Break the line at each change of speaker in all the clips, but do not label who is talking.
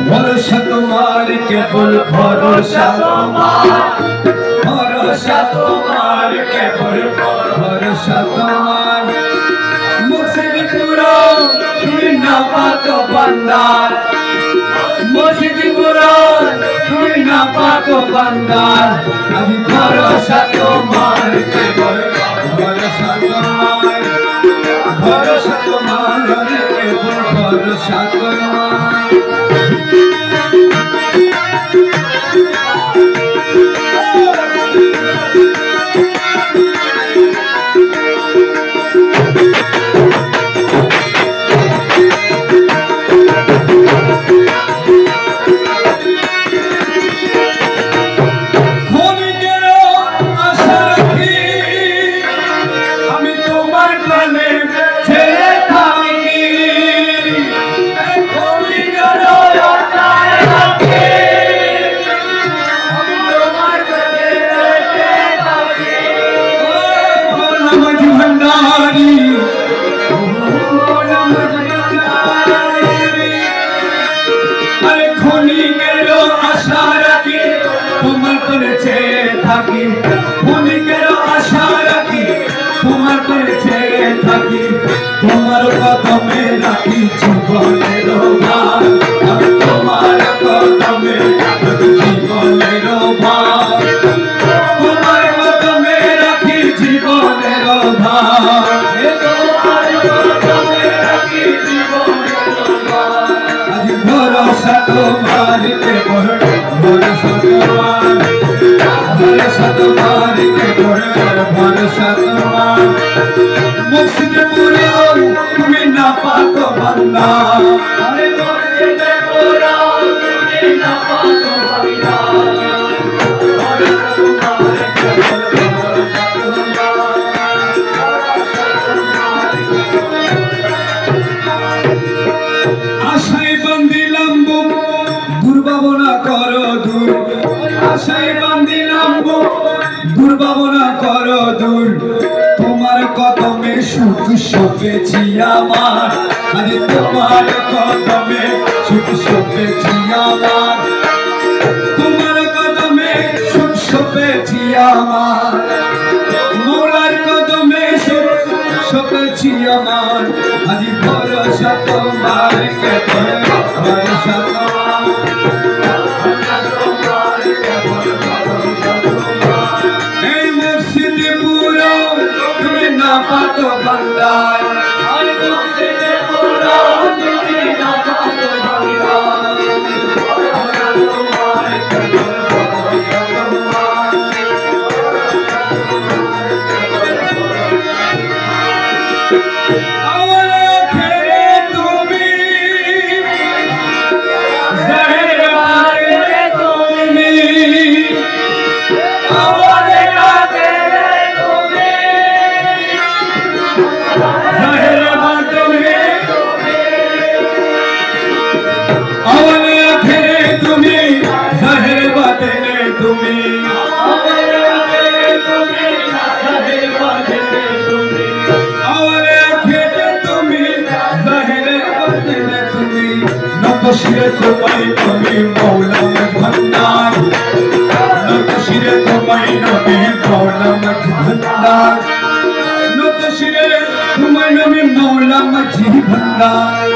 ভরসা তোমার কেবল ভরসা তোমার ভরসা তোমার কেবল ভরসা তোমার মুর্শিদ পুরাণ তুই না পাতো বান্দার মুর্শিদ পুরাণ তুই না পাতো বান্দার আমি ভরসা তোমার কেবল ভরসা তোমার ভরসা তোমার কেবল ভরসা তোমার তোমার কদমে রাখি জীবনের ভার আমি তোমার কদমে রাখি জীবনের ভার তোমার কদমে রাখি জীবনের ভার আজ ভরসা তোমার কেবল ভরসা তোমার ভরসা তোমার কেবল ভরসা তোমার মুর্শিদ পুরাণ তুমি না পাতো বান্দা আরে মুর্শিদ পুরাণ তুমি না পাতো বান্দা আশায় বান্দিলাম বুক দুর্ভাবনা করো দূর আশায় বান্দিলাম বুক দুর্ভাবনা করো দূর তোমার কদমে সুখ সপেছি আমার আরে তোমার কদমে সুখ সপেছি আমার তোমার কদমে সুখ সপেছি আমার মৌলার কদমে সুখ সপেছি আমার আজ ভরসা তোমার কেবল ভরসা তোমার এই মুর্শিদ পুরাণ তুমি না পাতো বান্দার আরে মুর্শিদ পুরাণ তুমি না পাতো বান্দার তোমার কেবল ভরসা তোমার শিরে তোমায় তুমি মৌলা ভন্ডার নত শিরে তোমায় নবী মৌলা ভন্ডার নত শিরে তোমায় নবী মৌলা মাঝি ভন্ডার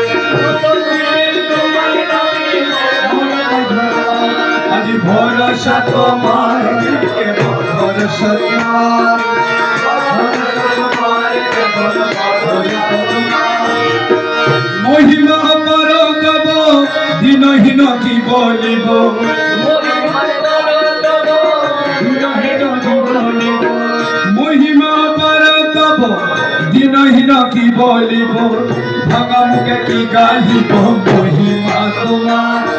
আজ ভরসা তোমার ভরসা তোমার মহিমা দিনহীন কি বলিব মহিমা পর তব দিনহীন কি বলিব ভাঙা মুখে কি গাহিব মহিমা তোমার